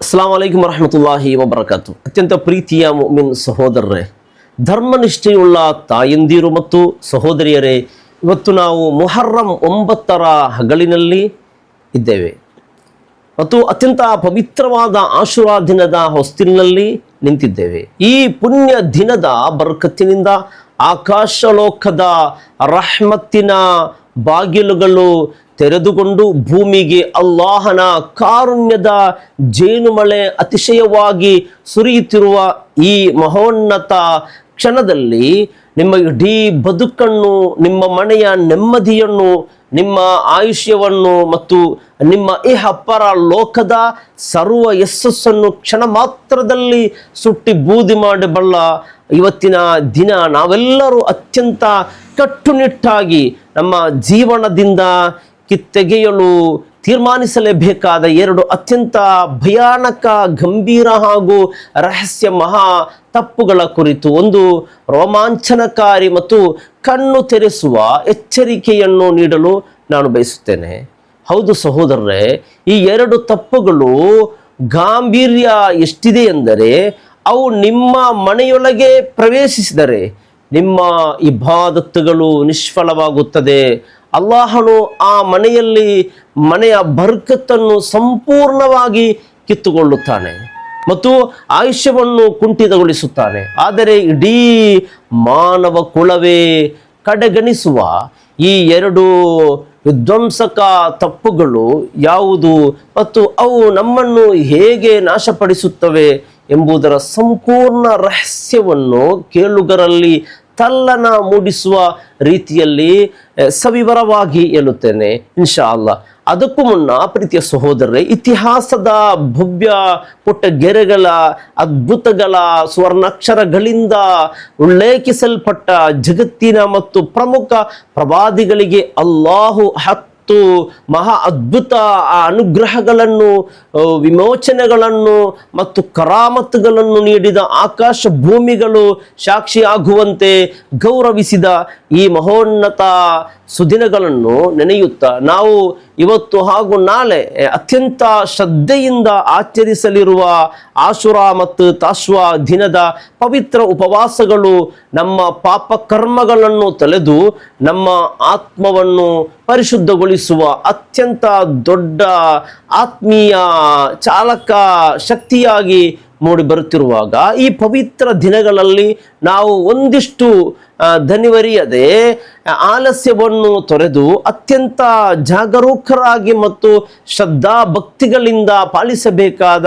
ಅಸ್ಸಲಾಮು ಅಲೈಕುಂ ವರಹಮತುಲ್ಲಾಹಿ ವಬರಕಾತು. ಅತ್ಯಂತ ಪ್ರೀತಿಯ ಮುಮಿನ್ ಸಹೋದರರೇ, ಧರ್ಮನಿಷ್ಠೆಯುಳ್ಳ ತಾಯಂದಿರು ಮತ್ತು ಸಹೋದರಿಯರೇ, ಇವತ್ತು ನಾವು ಮುಹರ್ರಂ 9ರ ಹಗಲಿನಲ್ಲಿ ಇದ್ದೇವೆ ಮತ್ತು ಅತ್ಯಂತ ಪವಿತ್ರವಾದ ಆಶುರಾ ದಿನದ ಹೊಸ್ತಿಲಿನಲ್ಲಿ ನಿಂತಿದ್ದೇವೆ. ಈ ಪುಣ್ಯ ದಿನದ ಬರ್ಕತ್ತಿನಿಂದ ಆಕಾಶಲೋಕದ ರಹ್ಮತ್ತಿನ ಬಾಗಿಲುಗಳು ತೆರೆದುಕೊಂಡು ಭೂಮಿಗೆ ಅಲ್ಲಾಹನ ಕಾರುಣ್ಯದ ಜೇನುಮಳೆ ಅತಿಶಯವಾಗಿ ಸುರಿಯುತ್ತಿರುವ ಈ ಮಹೋನ್ನತ ಕ್ಷಣದಲ್ಲಿ ನಿಮ್ಮ ಇಡೀ ಬದುಕನ್ನು, ನಿಮ್ಮ ಮನೆಯ ನೆಮ್ಮದಿಯನ್ನು, ನಿಮ್ಮ ಆಯುಷ್ಯವನ್ನು ಮತ್ತು ನಿಮ್ಮ ಇಹಪರ ಲೋಕದ ಸರ್ವ ಯಶಸ್ಸನ್ನು ಕ್ಷಣ ಮಾತ್ರದಲ್ಲಿ ಸುಟ್ಟಿ ಬೂದಿ ಮಾಡಬಲ್ಲ ಇವತ್ತಿನ ದಿನ ನಾವೆಲ್ಲರೂ ಅತ್ಯಂತ ಕಟ್ಟುನಿಟ್ಟಾಗಿ ನಮ್ಮ ಜೀವನದಿಂದ ಕಿತ್ತೆಗೆಯಲು ತೀರ್ಮಾನಿಸಲೇಬೇಕಾದ ಎರಡು ಅತ್ಯಂತ ಭಯಾನಕ, ಗಂಭೀರ ಹಾಗೂ ರಹಸ್ಯ ಮಹಾ ತಪ್ಪುಗಳ ಕುರಿತು ಒಂದು ರೋಮಾಂಚನಕಾರಿ ಮತ್ತು ಕಣ್ಣು ತೆರೆಸುವ ಎಚ್ಚರಿಕೆಯನ್ನು ನೀಡಲು ನಾನು ಬಯಸುತ್ತೇನೆ. ಹೌದು ಸಹೋದರರೇ, ಈ ಎರಡು ತಪ್ಪುಗಳು ಗಾಂಭೀರ್ಯ ಎಷ್ಟಿದೆ ಎಂದರೆ ಅವು ನಿಮ್ಮ ಮನೆಯೊಳಗೆ ಪ್ರವೇಶಿಸಿದರೆ ನಿಮ್ಮ ಇಬಾದತ್ತುಗಳು ನಿಷ್ಫಲವಾಗುತ್ತದೆ. ಅಲ್ಲಾಹನು ಆ ಮನೆಯ ಬರ್ಕತ್ತನ್ನು ಸಂಪೂರ್ಣವಾಗಿ ಕಿತ್ತುಕೊಳ್ಳುತ್ತಾನೆ ಮತ್ತು ಆಯುಷ್ಯವನ್ನು ಕುಂಠಿತಗೊಳಿಸುತ್ತಾನೆ. ಆದರೆ ಇಡೀ ಮಾನವ ಕುಲವೇ ಕಡೆಗಣಿಸುವ ಈ ಎರಡು ವಿಧ್ವಂಸಕ ತಪ್ಪುಗಳು ಯಾವುದು ಮತ್ತು ಅವು ನಮ್ಮನ್ನು ಹೇಗೆ ನಾಶಪಡಿಸುತ್ತವೆ ಎಂಬುದರ ಸಂಪೂರ್ಣ ರಹಸ್ಯವನ್ನು ಕೇಳುಗರಲ್ಲಿ ತಲ್ಲನ ಮೂಡಿಸುವ ರೀತಿಯಲ್ಲಿ ಸವಿವರವಾಗಿ ಹೇಳುತ್ತೇನೆ ಇನ್ಶಾ ಅಲ್ಲಾಹ್. ಅದಕ್ಕೂ ಮುನ್ನ ಪ್ರೀತಿಯ ಸಹೋದರರೇ, ಇತಿಹಾಸದ ಭವ್ಯ ಪುಟ್ಟ ಗೆರೆಗಳ ಅದ್ಭುತಗಳ ಸ್ವರ್ಣಾಕ್ಷರಗಳಿಂದ ಉಲ್ಲೇಖಿಸಲ್ಪಟ್ಟ ಜಗತ್ತಿನ ಮತ್ತು ಪ್ರಮುಖ ಪ್ರವಾದಿಗಳಿಗೆ ಅಲ್ಲಾಹು 10 ಮಹಾ ಅದ್ಭುತ ಅನುಗ್ರಹಗಳನ್ನು, ವಿಮೋಚನೆಗಳನ್ನು ಮತ್ತು ಕರಾಮತ್ತುಗಳನ್ನು ನೀಡಿದ ಆಕಾಶ ಭೂಮಿಗಳು ಸಾಕ್ಷಿಯಾಗುವಂತೆ ಗೌರವಿಸಿದ ಈ ಮಹೋನ್ನತ ಸುದಿನಗಳನ್ನು ನೆನೆಯುತ್ತಾ ನಾವು ಇವತ್ತು ಹಾಗೂ ನಾಳೆ ಅತ್ಯಂತ ಶ್ರದ್ಧೆಯಿಂದ ಆಚರಿಸಲಿರುವ ಆಶುರಾ ಮತ್ತು ತಾಶ್ವಾ ದಿನದ ಪವಿತ್ರ ಉಪವಾಸಗಳು ನಮ್ಮ ಪಾಪ ಕರ್ಮಗಳನ್ನು ತೊಳೆದು ನಮ್ಮ ಆತ್ಮವನ್ನು ಪರಿಶುದ್ಧಗೊಳಿಸುವ ಅತ್ಯಂತ ದೊಡ್ಡ ಆತ್ಮೀಯ ಚಾಲಕ ಶಕ್ತಿಯಾಗಿ ಮೂಡಿ ಬರುತ್ತಿರುವಾಗ ಈ ಪವಿತ್ರ ದಿನಗಳಲ್ಲಿ ನಾವು ಒಂದಿಷ್ಟು ದಣಿವರಿಯದೆ ಆಲಸ್ಯವನ್ನು ತೊರೆದು ಅತ್ಯಂತ ಜಾಗರೂಕರಾಗಿ ಮತ್ತು ಶ್ರದ್ಧಾ ಭಕ್ತಿಗಳಿಂದ ಪಾಲಿಸಬೇಕಾದ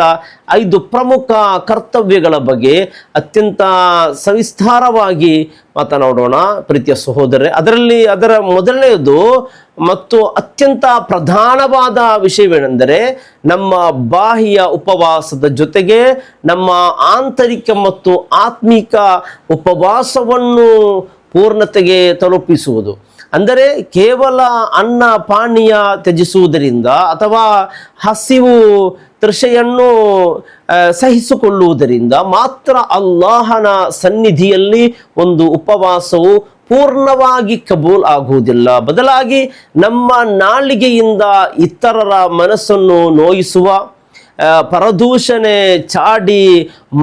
5 ಪ್ರಮುಖ ಕರ್ತವ್ಯಗಳ ಬಗ್ಗೆ ಅತ್ಯಂತ ಸವಿಸ್ತಾರವಾಗಿ ಮಾತನಾಡೋಣ ಪ್ರೀತಿಯ ಸಹೋದರರೇ. ಅದರ ಮೊದಲನೆಯದು ಮತ್ತು ಅತ್ಯಂತ ಪ್ರಧಾನವಾದ ವಿಷಯವೇನೆಂದರೆ ನಮ್ಮ ಬಾಹ್ಯ ಉಪವಾಸದ ಜೊತೆಗೆ ನಮ್ಮ ಆಂತರಿಕ ಮತ್ತು ಆತ್ಮಿಕ ಉಪವಾಸವನ್ನು ಪೂರ್ಣತೆಗೆ ತಲುಪಿಸುವುದು. ಅಂದರೆ ಕೇವಲ ಅನ್ನ ಪಾನೀಯ ತ್ಯಜಿಸುವುದರಿಂದ ಅಥವಾ ಹಸಿವು ತೃಷೆಯನ್ನು ಸಹಿಸಿಕೊಳ್ಳುವುದರಿಂದ ಮಾತ್ರ ಅಲ್ಲಾಹನ ಸನ್ನಿಧಿಯಲ್ಲಿ ಒಂದು ಉಪವಾಸವು ಪೂರ್ಣವಾಗಿ ಕಬೂಲ್ ಆಗುವುದಿಲ್ಲ. ಬದಲಾಗಿ ನಮ್ಮ ನಾಲಿಗೆಯಿಂದ ಇತರರ ಮನಸ್ಸನ್ನು ನೋಯಿಸುವ, ಪರದೂಷಣೆ, ಚಾಡಿ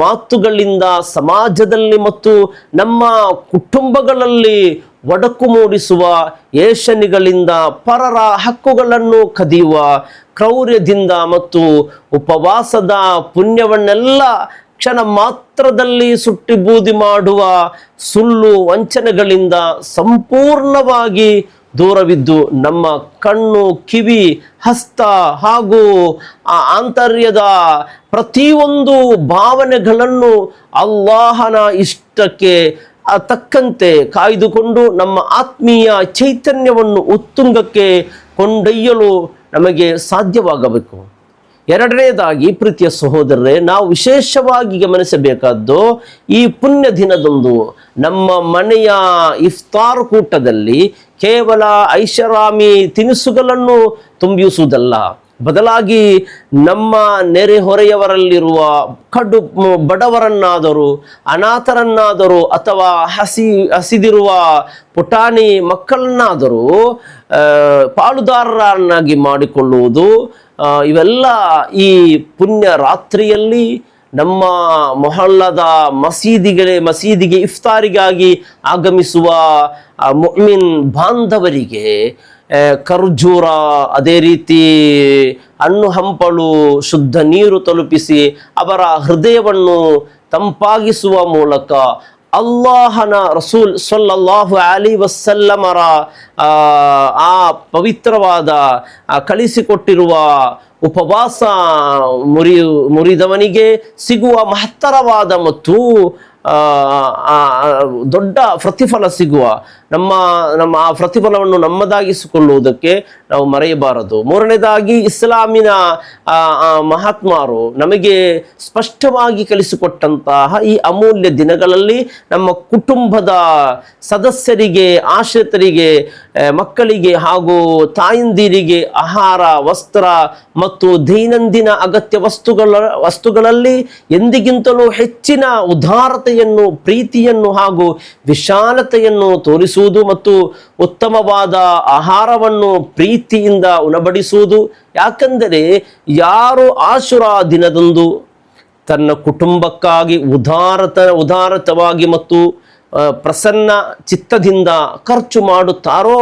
ಮಾತುಗಳಿಂದ ಸಮಾಜದಲ್ಲಿ ಮತ್ತು ನಮ್ಮ ಕುಟುಂಬಗಳಲ್ಲಿ ಒಡಕು ಮೂಡಿಸುವ, ಏಷಣಿಗಳಿಂದ ಪರರ ಹಕ್ಕುಗಳನ್ನು ಕದಿಯುವ, ಕ್ರೌರ್ಯದಿಂದ ಮತ್ತು ಉಪವಾಸದ ಪುಣ್ಯವನ್ನೆಲ್ಲ ಕ್ಷಣ ಮಾತ್ರದಲ್ಲಿ ಸುಟ್ಟಿ ಬೂದಿ ಮಾಡುವ ಸುಳ್ಳು ವಂಚನೆಗಳಿಂದ ಸಂಪೂರ್ಣವಾಗಿ ದೂರವಿದ್ದು ನಮ್ಮ ಕಣ್ಣು, ಕಿವಿ, ಹಸ್ತ ಹಾಗೂ ಆಂತರ್ಯದ ಪ್ರತಿಯೊಂದು ಭಾವನೆಗಳನ್ನು ಅಲ್ಲಾಹನ ಇಷ್ಟಕ್ಕೆ ತಕ್ಕಂತೆ ಕಾಯ್ದುಕೊಂಡು ನಮ್ಮ ಆತ್ಮೀಯ ಚೈತನ್ಯವನ್ನು ಉತ್ತುಂಗಕ್ಕೆ ಕೊಂಡೊಯ್ಯಲು ನಮಗೆ ಸಾಧ್ಯವಾಗಬೇಕು. ಎರಡನೇದಾಗಿ ಪ್ರೀತಿಯ ಸಹೋದರರೇ, ನಾವು ವಿಶೇಷವಾಗಿ ಗಮನಿಸಬೇಕಾದ್ದು ಈ ಪುಣ್ಯ ದಿನದಂದು ನಮ್ಮ ಮನೆಯ ಇಫ್ತಾರ್ ಕೂಟದಲ್ಲಿ ಕೇವಲ ಐಷಾರಾಮಿ ತಿನಿಸುಗಳನ್ನು ತುಂಬಿಸುವುದಲ್ಲ, ಬದಲಾಗಿ ನಮ್ಮ ನೆರೆಹೊರೆಯವರಲ್ಲಿರುವ ಕಡು ಬಡವರನ್ನಾದರೂ, ಅನಾಥರನ್ನಾದರೂ ಅಥವಾ ಹಸಿದಿರುವ ಪುಟಾಣಿ ಮಕ್ಕಳನ್ನಾದರೂ ಪಾಲುದಾರರನ್ನಾಗಿ ಮಾಡಿಕೊಳ್ಳುವುದು ಇವೆಲ್ಲ ಈ ಪುಣ್ಯ ರಾತ್ರಿಯಲ್ಲಿ ನಮ್ಮ ಮೊಹಲ್ಲದ ಮಸೀದಿಗೆ ಇಫ್ತಾರಿಗಾಗಿ ಆಗಮಿಸುವ ಮುಅ್ಮಿನ್ ಬಾಂಧವರಿಗೆ ಖರ್ಜೂರ, ಅದೇ ರೀತಿ ಹಣ್ಣು ಹಂಪಲು, ಶುದ್ಧ ನೀರು ತಲುಪಿಸಿ ಅವರ ಹೃದಯವನ್ನು ತಂಪಾಗಿಸುವ ಮೂಲಕ ಅಲ್ಲಾಹನ ರಸೂಲ್ ಸಲ್ಲಲ್ಲಾಹು ಅಲೈಹಿ ವಸಲ್ಲಮರ ಆ ಪವಿತ್ರವಾದ ಕಳಿಸಿಕೊಟ್ಟಿರುವ ಉಪವಾಸ ಮುರಿದವನಿಗೆ ಸಿಗುವ ಮಹತ್ತರವಾದ ಮತ್ತು ದೊಡ್ಡ ಪ್ರತಿಫಲ ಸಿಗುವ ನಮ್ಮ ಆ ಪ್ರತಿಫಲವನ್ನು ನಮ್ಮದಾಗಿಸಿಕೊಳ್ಳುವುದಕ್ಕೆ ನಾವು ಮರೆಯಬಾರದು. ಮೂರನೇದಾಗಿ ಇಸ್ಲಾಮಿನ ಮಹಾತ್ಮರು ನಮಗೆ ಸ್ಪಷ್ಟವಾಗಿ ಕಲಿಸಿಕೊಟ್ಟಂತಹ ಈ ಅಮೂಲ್ಯ ದಿನಗಳಲ್ಲಿ ನಮ್ಮ ಕುಟುಂಬದ ಸದಸ್ಯರಿಗೆ, ಆಶ್ರಿತರಿಗೆ, ಮಕ್ಕಳಿಗೆ ಹಾಗೂ ತಾಯಂದಿರಿಗೆ ಆಹಾರ, ವಸ್ತ್ರ ಮತ್ತು ದೈನಂದಿನ ಅಗತ್ಯ ವಸ್ತುಗಳಲ್ಲಿ ಎಂದಿಗಿಂತಲೂ ಹೆಚ್ಚಿನ ಉದಾರತೆಯನ್ನು, ಪ್ರೀತಿಯನ್ನು ಹಾಗೂ ವಿಶಾಲತೆಯನ್ನು ತೋರಿಸುವುದು ಮತ್ತು ಉತ್ತಮವಾದ ಆಹಾರವನ್ನು ಪ್ರೀತಿಯಿಂದ ಉಣಬಡಿಸುವುದು. ಯಾಕಂದರೆ ಯಾರು ಆಶುರಾ ದಿನದಂದು ತನ್ನ ಕುಟುಂಬಕ್ಕಾಗಿ ಉದಾರತವಾಗಿ ಮತ್ತು ಪ್ರಸನ್ನ ಚಿತ್ತದಿಂದ ಖರ್ಚು ಮಾಡುತ್ತಾರೋ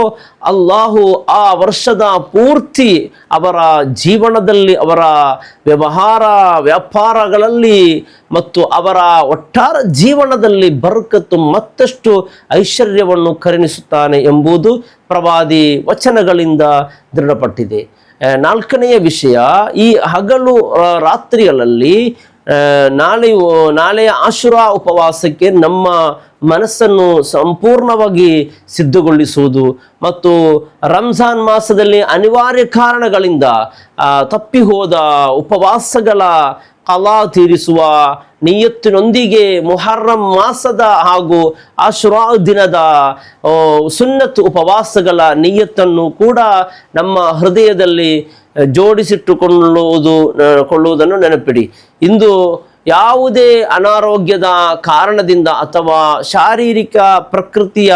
ಅಲ್ಲಾಹು ಆ ವರ್ಷದ ಪೂರ್ತಿ ಅವರ ಜೀವನದಲ್ಲಿ, ಅವರ ವ್ಯಾಪಾರಗಳಲ್ಲಿ ಮತ್ತು ಅವರ ಒಟ್ಟಾರೆ ಜೀವನದಲ್ಲಿ ಬರ್ಕತ್ತು ಮತ್ತಷ್ಟು ಐಶ್ವರ್ಯವನ್ನು ಕರುಣಿಸುತ್ತಾನೆ ಎಂಬುದು ಪ್ರವಾದಿ ವಚನಗಳಿಂದ ದೃಢಪಟ್ಟಿದೆ. ನಾಲ್ಕನೆಯ ವಿಷಯ, ಈ ಹಗಲು ರಾತ್ರಿಗಳಲ್ಲಿ ನಾಳೆಯ ಆಶುರಾ ಉಪವಾಸಕ್ಕೆ ನಮ್ಮ ಮನಸ್ಸನ್ನು ಸಂಪೂರ್ಣವಾಗಿ ಸಿದ್ಧಗೊಳಿಸುವುದು ಮತ್ತು ರಂಜಾನ್ ಮಾಸದಲ್ಲಿ ಅನಿವಾರ್ಯ ಕಾರಣಗಳಿಂದ ತಪ್ಪಿ ಹೋದ ಉಪವಾಸಗಳ ಕಲಾ ತೀರಿಸುವ ನಿಯತ್ತಿನೊಂದಿಗೆ ಮುಹರ್ರಂ ಮಾಸದ ಹಾಗೂ ಆಶುರಾ ದಿನದ ಸುನ್ನತ್ ಉಪವಾಸಗಳ ನಿಯತ್ತನ್ನು ಕೂಡ ನಮ್ಮ ಹೃದಯದಲ್ಲಿ ಜೋಡಿಸಿಟ್ಟುಕೊಳ್ಳುವುದನ್ನು ನೆನಪಿಡಿ. ಇಂದು ಯಾವುದೇ ಅನಾರೋಗ್ಯದ ಕಾರಣದಿಂದ ಅಥವಾ ಶಾರೀರಿಕ ಪ್ರಕೃತಿಯ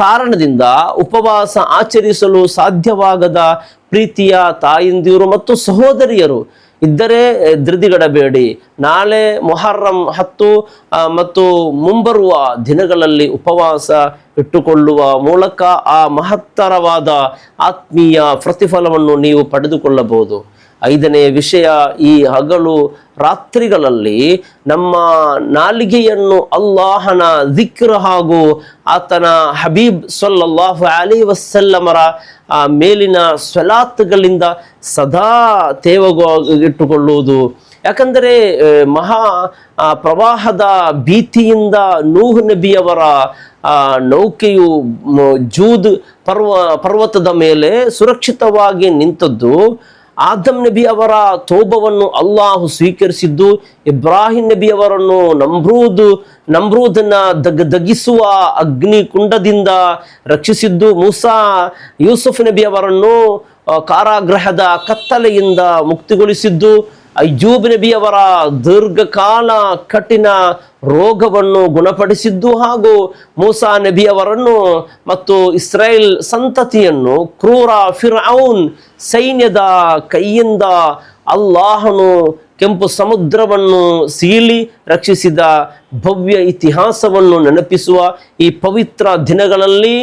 ಕಾರಣದಿಂದ ಉಪವಾಸ ಆಚರಿಸಲು ಸಾಧ್ಯವಾಗದ ಪ್ರೀತಿಯ ತಾಯಂದಿರು ಮತ್ತು ಸಹೋದರಿಯರು ಇದ್ದರೆ ಧೃತಿಗೆಡಬೇಡಿ. ನಾಳೆ ಮೊಹರ್ರಂ 10 ಮತ್ತು ಮುಂಬರುವ ದಿನಗಳಲ್ಲಿ ಉಪವಾಸ ಇಟ್ಟುಕೊಳ್ಳುವ ಮೂಲಕ ಆ ಮಹತ್ತರವಾದ ಆತ್ಮೀಯ ಪ್ರತಿಫಲವನ್ನು ನೀವು ಪಡೆದುಕೊಳ್ಳಬಹುದು. ಐದನೇ ವಿಷಯ, ಈ ಹಗಲು ರಾತ್ರಿಗಳಲ್ಲಿ ನಮ್ಮ ನಾಲಿಗೆಯನ್ನು ಅಲ್ಲಾಹನ ಜಿಕ್ರ್ ಹಾಗೂ ಆತನ ಹಬೀಬ್ ಸಲ್ಲಲ್ಲಾಹು ಅಲೈಹಿ ವಸಲ್ಲಮರ ಮೇಲಿನ ಸ್ವಲಾತ್ಗಳಿಂದ ಸದಾ ತೇವಗಿಟ್ಟುಕೊಳ್ಳುವುದು. ಯಾಕಂದರೆ ಮಹಾ ಪ್ರವಾಹದ ಭೀತಿಯಿಂದ ನೂಹ್ ನಬಿಯವರ ನೌಕೆಯು ಜೂದ್ ಪರ್ವತದ ಮೇಲೆ ಸುರಕ್ಷಿತವಾಗಿ ನಿಂತದ್ದು, ಆದಮ್ ನಬಿ ಅವರ ತೋಬವನ್ನು ಅಲ್ಲಾಹು ಸ್ವೀಕರಿಸಿದ್ದು, ಇಬ್ರಾಹಿಂ ನಬಿಯವರನ್ನು ನಮ್ರೂದನ ದಗಿಸುವ ಅಗ್ನಿ ಕುಂಡದಿಂದ ರಕ್ಷಿಸಿದ್ದು, ಯೂಸುಫ್ ನಬಿ ಅವರನ್ನು ಕಾರಾಗೃಹದ ಕತ್ತಲೆಯಿಂದ ಮುಕ್ತಿಗೊಳಿಸಿದ್ದು, ಅಯ್ಯೂಬ್ ನಬಿಯವರ ದೀರ್ಘಕಾಲ ಕಠಿಣ ರೋಗವನ್ನು ಗುಣಪಡಿಸಿದ್ದು ಹಾಗೂ ಮೂಸಾ ನಬಿಯವರನ್ನು ಮತ್ತು ಇಸ್ರಾಯೇಲ್ ಸಂತತಿಯನ್ನು ಕ್ರೂರ ಫಿರ್ಔನ್ ಸೈನ್ಯದ ಕೈಯಿಂದ ಅಲ್ಲಾಹನು ಕೆಂಪು ಸಮುದ್ರವನ್ನು ಸೀಳಿ ರಕ್ಷಿಸಿದ ಭವ್ಯ ಇತಿಹಾಸವನ್ನು ನೆನಪಿಸುವ ಈ ಪವಿತ್ರ ದಿನಗಳಲ್ಲಿ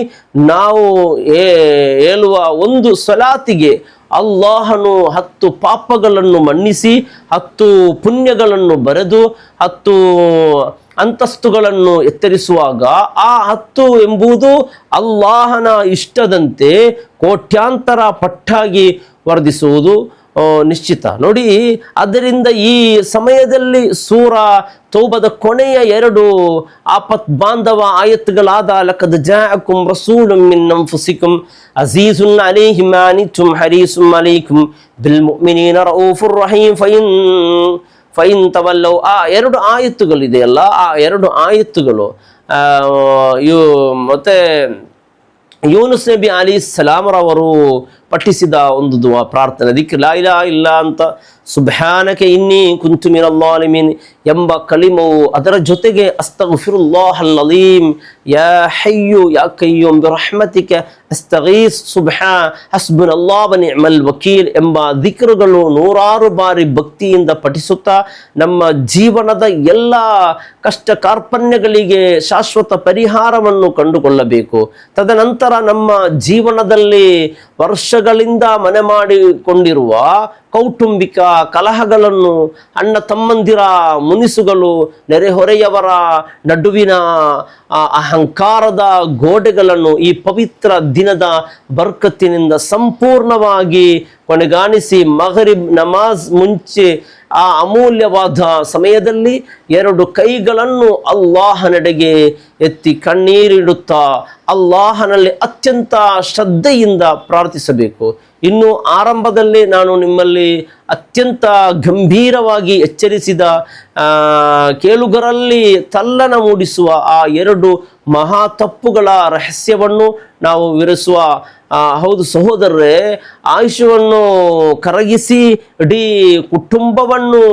ನಾವು ಹೇಳುವ ಒಂದು ಸಲಾತಿಗೆ ಅಲ್ಲಾಹನು 10 ಪಾಪಗಳನ್ನು ಮನ್ನಿಸಿ 10 ಪುಣ್ಯಗಳನ್ನು ಬರೆದು 10 ಅಂತಸ್ತುಗಳನ್ನು ಎತ್ತರಿಸುವಾಗ ಆ 10 ಎಂಬುದು ಅಲ್ಲಾಹನ ಇಷ್ಟದಂತೆ ಕೋಟ್ಯಾಂತರ ಪಟ್ಟಾಗಿ ವರ್ಧಿಸುವುದು ನಿಶ್ಚಿತ. ನೋಡಿ, ಆದ್ದರಿಂದ ಈ ಸಮಯದಲ್ಲಿ ಸೂರಾ ತೌಬದ ಕೊನೆಯ 2 ಆಪತ್ ಬಾಂಧವ ಆಯತ್ತುಗಳಾದ ಲಕದ್ ಜಾಅಕುಂ ರಸೂಲುಂ ಮಿನ್ ಅನ್ಫುಸಿಕುಂ ಅಜೀಜುನ್ ಅಲೈಹಿ ಮಾ ಅನಿತ್ತುಂ ಹರೀಸುಂ ಅಲೈಕುಂ ಬಿಲ್ ಮುಅ್ಮಿನೀನ ರೌಫುರ್ ರಹೀಂ ಫೈನ್ ತವಲ್ಲೌ. ಆ 2 ಆಯತ್ತುಗಳಿದೆಯಲ್ಲ, ಆ 2 ಆಯತ್ತುಗಳು ಮತ್ತೆ ಯೂನುಸ್ ನಬಿ ಅಲೈಹಿಸ್ಸಲಾಮರವರು ಪಠಿಸಿದ ಒಂದು ದುವಾ ಪ್ರಾರ್ಥನೆ. ದಿಕ್ರ್ ಲಾ ಇಲಾಹ ಇಲ್ಲ ಅಂತ ಸುಬ್ಹಾನಕ ಇನ್ನಿ ಕುಂತು ಮಿನಲ್ ಝಾಲಿಮೀನ್ ಎಂಬ ಕಲಿಮವು, ಅದರ ಜೊತೆಗೆ ಅಸ್ತಗ್ಫಿರುಲ್ಲಾಹಲ್ ಅಲೀಮ್ ಯಾ ಹಯ್ಯು ಯಾ ಕಯ್ಯೂಮ್ ಬಿರಹ್ಮತಿಕ ಅಸ್ತಗೀಸ್ ಹಸ್ಬುನಲ್ಲಾಹ್ ವ ನಿಅಮಲ್ ವಕೀಲ್ ಎಂಬ ದಿಕ್ರುಗಳು ನೂರಾರು ಬಾರಿ ಭಕ್ತಿಯಿಂದ ಪಠಿಸುತ್ತಾ ನಮ್ಮ ಜೀವನದ ಎಲ್ಲ ಕಷ್ಟ ಕಾರ್ಪಣ್ಯಗಳಿಗೆ ಶಾಶ್ವತ ಪರಿಹಾರವನ್ನು ಕಂಡುಕೊಳ್ಳಬೇಕು. ತದನಂತರ ನಮ್ಮ ಜೀವನದಲ್ಲಿ ವರ್ಷಗಳಿಂದ ಮನೆ ಮಾಡಿಕೊಂಡಿರುವ ಕೌಟುಂಬಿಕ ಕಲಹಗಳನ್ನು, ಅಣ್ಣ ತಮ್ಮಂದಿರ ಮುನಿಸುಗಳು, ನೆರೆಹೊರೆಯವರ ನಡುವಿನ ಅಹಂಕಾರದ ಗೋಡೆಗಳನ್ನು ಈ ಪವಿತ್ರ ದಿನದ ಬರ್ಕತ್ತಿನಿಂದ ಸಂಪೂರ್ಣವಾಗಿ ಕೊನೆಗಾಣಿಸಿ ಮಗರಿಬ್ ನಮಾಜ್ ಮುಂಚೆ ಆ ಅಮೂಲ್ಯವಾದ ಸಮಯದಲ್ಲಿ 2 ಕೈಗಳನ್ನು ಅಲ್ಲಾಹನೆಡೆಗೆ ಎತ್ತಿ ಕಣ್ಣೀರಿಡುತ್ತಾ ಅಲ್ಲಾಹನಲ್ಲಿ ಅತ್ಯಂತ ಶ್ರದ್ಧೆಯಿಂದ ಪ್ರಾರ್ಥಿಸಬೇಕು. ಇನ್ನು ಆರಂಭದಲ್ಲಿ ನಾನು ನಿಮ್ಮಲ್ಲಿ ಅತ್ಯಂತ ಗಂಭೀರವಾಗಿ ಎಚ್ಚರಿಸಿದ ಕೇಳುಗರಲ್ಲಿ ತಲ್ಲಣ ಮೂಡಿಸುವ ಆ 2 ಮಹಾ ತಪ್ಪುಗಳ ರಹಸ್ಯವನ್ನು ನಾವು ವಿವರಿಸುವ. ಹೌದು ಸಹೋದರರೇ, ಆಯುಷ್ಯವನ್ನು ಕರಗಿಸಿ ಇಡೀ ಕುಟುಂಬವನ್ನು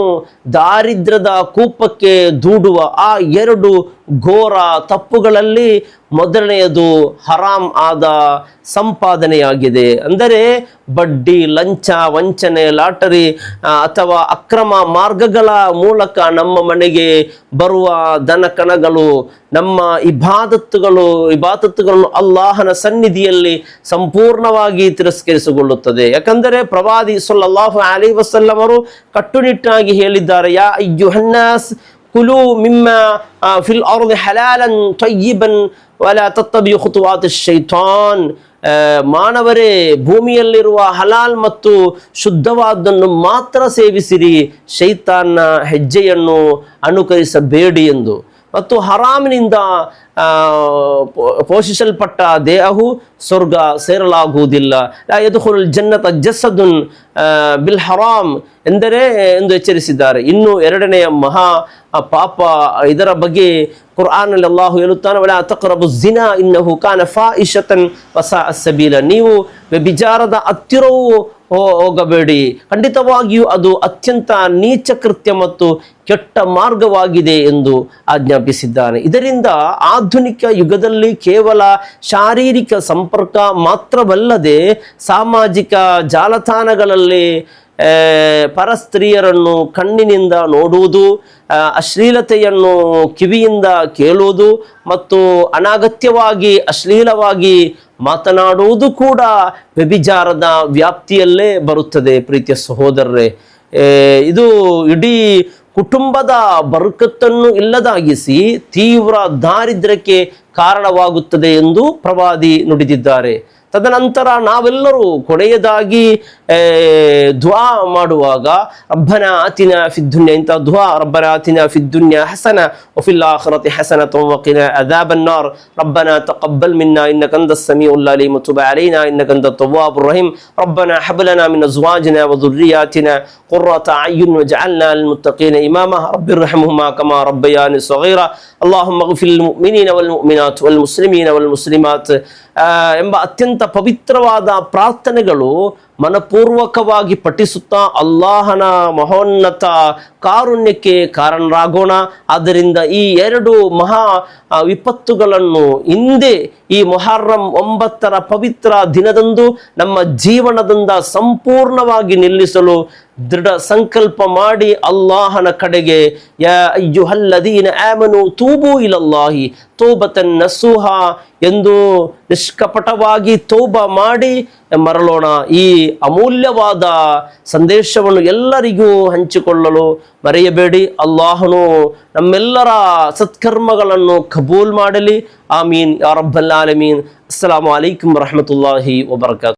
ದಾರಿದ್ರ್ಯದ ಕೂಪಕ್ಕೆ ದೂಡುವ ಆ 2 ಘೋರ ತಪ್ಪುಗಳಲ್ಲಿ ಮೊದಲನೆಯದು ಹರಾಮ್ ಆದ ಸಂಪಾದನೆಯಾಗಿದೆ. ಅಂದರೆ ಬಡ್ಡಿ, ಲಂಚ, ವಂಚನೆ, ಲಾಟರಿ ಅಥವಾ ಅಕ್ರಮ ಮಾರ್ಗಗಳ ಮೂಲಕ ನಮ್ಮ ಮನೆಗೆ ಬರುವ ದನಕಣಗಳು ನಮ್ಮ ಇಬಾದತ್ತುಗಳನ್ನು ಅಲ್ಲಾಹನ ಸನ್ನಿಧಿಯಲ್ಲಿ ಸಂಪೂರ್ಣವಾಗಿ ತಿರಸ್ಕರಿಸಿಕೊಳ್ಳುತ್ತದೆ. ಯಾಕಂದರೆ ಪ್ರವಾದಿ ಸಲ್ಲಲ್ಲಾಹು ಅಲೈಹಿ ವಸಲ್ಲಂ ಅವರು ಕಟ್ಟುನಿಟ್ಟಾಗಿ ಹೇಳಿದ್ದಾರೆ, ಯಾ ಅಯ್ಯುಹನ್ನಾಸ್ ಕುಲು ಮಿಮ್ಮ ಫಿಲ್ ಅರ್ದಿ ಹಲಾಲನ್ ತಯ್ಯಿಬನ್ ವಲಾ ತತ್ತಬಿಯು ಖುತುವಾತಿಶ್ ಶೈತಾನ್. ಮಾನವರೇ, ಭೂಮಿಯಲ್ಲಿರುವ ಹಲಾಲ್ ಮತ್ತು ಶುದ್ಧವಾದನ್ನು ಮಾತ್ರ ಸೇವಿಸಿರಿ, ಶೈತಾನ್ನ ಹೆಜ್ಜೆಯನ್ನು ಅನುಕರಿಸಬೇಡಿ ಎಂದು. ಮತ್ತು ಹರಾಮಿನಿಂದ ಪೋಷಿಸಲ್ಪಟ್ಟ ದೇಹವು ಸ್ವರ್ಗ ಸೇರಲಾಗುವುದಿಲ್ಲ. ಲಾ ಯದ್ಖುಲುಲ್ ಜನ್ನತ ಜಸದುನ್ ಬಿಲ್ ಹರಾಮ್ ಎಂದು ಎಚ್ಚರಿಸಿದ್ದಾರೆ. ಇನ್ನು 2ನೆಯ ಮಹಾ ಪಾಪ, ಇದರ ಬಗ್ಗೆ ಕುರ್ಆನ್ನಲ್ಲಿ ಅಲ್ಲಾಹು ಹೇಳುತ್ತಾನೆ, ವಲಾ ತಕ್ರಬು ಜಿನಾ ಇನ್ನಹು ಕಾನ ಫಾಹಿಶತನ್ ವಸಾಅ ಸಬೀಲ. ನೀವು ವ್ಯಭಿಚಾರದ ಹತ್ತಿರವೂ ಹೋಗಬೇಡಿ, ಖಂಡಿತವಾಗಿಯೂ ಅದು ಅತ್ಯಂತ ನೀಚ ಕೃತ್ಯ ಮತ್ತು ಕೆಟ್ಟ ಮಾರ್ಗವಾಗಿದೆ ಎಂದು ಆಜ್ಞಾಪಿಸಿದ್ದಾನೆ. ಇದರಿಂದ ಆಧುನಿಕ ಯುಗದಲ್ಲಿ ಕೇವಲ ಶಾರೀರಿಕ ಸಂಪರ್ಕ ಮಾತ್ರವಲ್ಲದೆ ಸಾಮಾಜಿಕ ಜಾಲತಾಣಗಳಲ್ಲಿ ಪರಸ್ತ್ರೀಯರನ್ನು ಕಣ್ಣಿನಿಂದ ನೋಡುವುದು, ಅಶ್ಲೀಲತೆಯನ್ನು ಕಿವಿಯಿಂದ ಕೇಳುವುದು ಮತ್ತು ಅನಗತ್ಯವಾಗಿ ಅಶ್ಲೀಲವಾಗಿ ಮಾತನಾಡುವುದು ಕೂಡ ವ್ಯಭಿಚಾರದ ವ್ಯಾಪ್ತಿಯಲ್ಲೇ ಬರುತ್ತದೆ. ಪ್ರೀತಿಯ ಸಹೋದರರೇ, ಇದು ಇಡೀ ಕುಟುಂಬದ ಬರಕತ್ತನ್ನು ಇಲ್ಲದಾಗಿಸಿ ತೀವ್ರ ದಾರಿದ್ರ್ಯಕ್ಕೆ ಕಾರಣವಾಗುತ್ತದೆ ಎಂದು ಪ್ರವಾದಿ ನುಡಿದಿದ್ದಾರೆ. ತದನಂತರ ನಾವೆಲ್ಲರೂ ಕೊನೆಯದಾಗಿ ದುಆ ಮಾಡುವಾಗ ರಬ್ಬನಾ ಆತಿನಾ ಫಿದ್ ದುನ್ಯಾ, ಇಂಥ ದುಆ, ರಬ್ಬನಾ ಆತಿನಾ ಫಿದ್ ದುನ್ಯಾ ಹಸನ ವಫಿಲ್ ಆಖಿರತಿ ಹಸನತನ್ ವಕಿನಾ ಅದಾಬನ್ ನಾರ್, ರಬ್ಬನಾ ತಕಬ್ಬಲ್ ಮಿನ್ನಾ ಇನ್ನಕ ಅಂತಸ್ ಸಮೀಉಲ್ ಅಲೀಮ್ ವತುಬ್ ಅಲೈನಾ ಇನ್ನಕ ಅಂತತ್ ತವ್ವಾಬುರ್ ರಹೀಮ್, ರಬ್ಬನಾ ಹಬ್ ಲನಾ ಮಿನ್ ಅಜ್ವಾಜಿನಾ ವ ذُرِّيَّاتِنَا قُرَّةَ أَعْيُنٍ وَاجْعَلْنَا لِلْمُتَّقِينَ إِمَامًا رب ارحمهما كما ربياني صغيرا اللهم اغفر للمؤمنين والمؤمنات والمسلمين والمسلمات ಎಂಬ ಅತ್ಯಂತ ಪವಿತ್ರವಾದ ಪ್ರಾರ್ಥನೆಗಳು ಮನಪೂರ್ವಕವಾಗಿ ಪಠಿಸುತ್ತಾ ಅಲ್ಲಾಹನ ಮಹೋನ್ನತ ಕಾರುಣ್ಯಕ್ಕೆ ಕಾರಣರಾಗೋಣ. ಆದ್ದರಿಂದ ಈ 2 ಮಹಾ ವಿಪತ್ತುಗಳನ್ನು ಹಿಂದೆ ಈ ಮೊಹರ್ರಂ 9ರ ಪವಿತ್ರ ದಿನದಂದು ನಮ್ಮ ಜೀವನದಿಂದ ಸಂಪೂರ್ಣವಾಗಿ ನಿಲ್ಲಿಸಲು ದೃಢ ಸಂಕಲ್ಪ ಮಾಡಿ ಅಲ್ಲಾಹನ ಕಡೆಗೆ ಯಾ ಅಯ್ಯುಹಲ್ಲದೀನ ಆಮನು ತೂಬು ಇಲಲ್ಲಾಹಿ ತೌಬತನ್ ನಸೂಹಾ ಎಂದು ನಿಷ್ಕಪಟವಾಗಿ ತೌಬ ಮಾಡಿ ಮರಳೋಣ. ಈ ಅಮೂಲ್ಯವಾದ ಸಂದೇಶವನ್ನು ಎಲ್ಲರಿಗೂ ಹಂಚಿಕೊಳ್ಳಲು ಮರೆಯಬೇಡಿ. ಅಲ್ಲಾಹನು ನಮ್ಮೆಲ್ಲರ ಸತ್ಕರ್ಮಗಳನ್ನು ಕಬೂಲ್ ಮಾಡಲಿ. ಆಮೀನ್ ಯಾ ರಬ್ಬಲ್ ಆಲಮೀನ್. ಅಸ್ಸಲಾಮು ಅಲೈಕುಂ ವರಹಮತುಲ್ಲಾಹಿ ವಬರಕಾತು.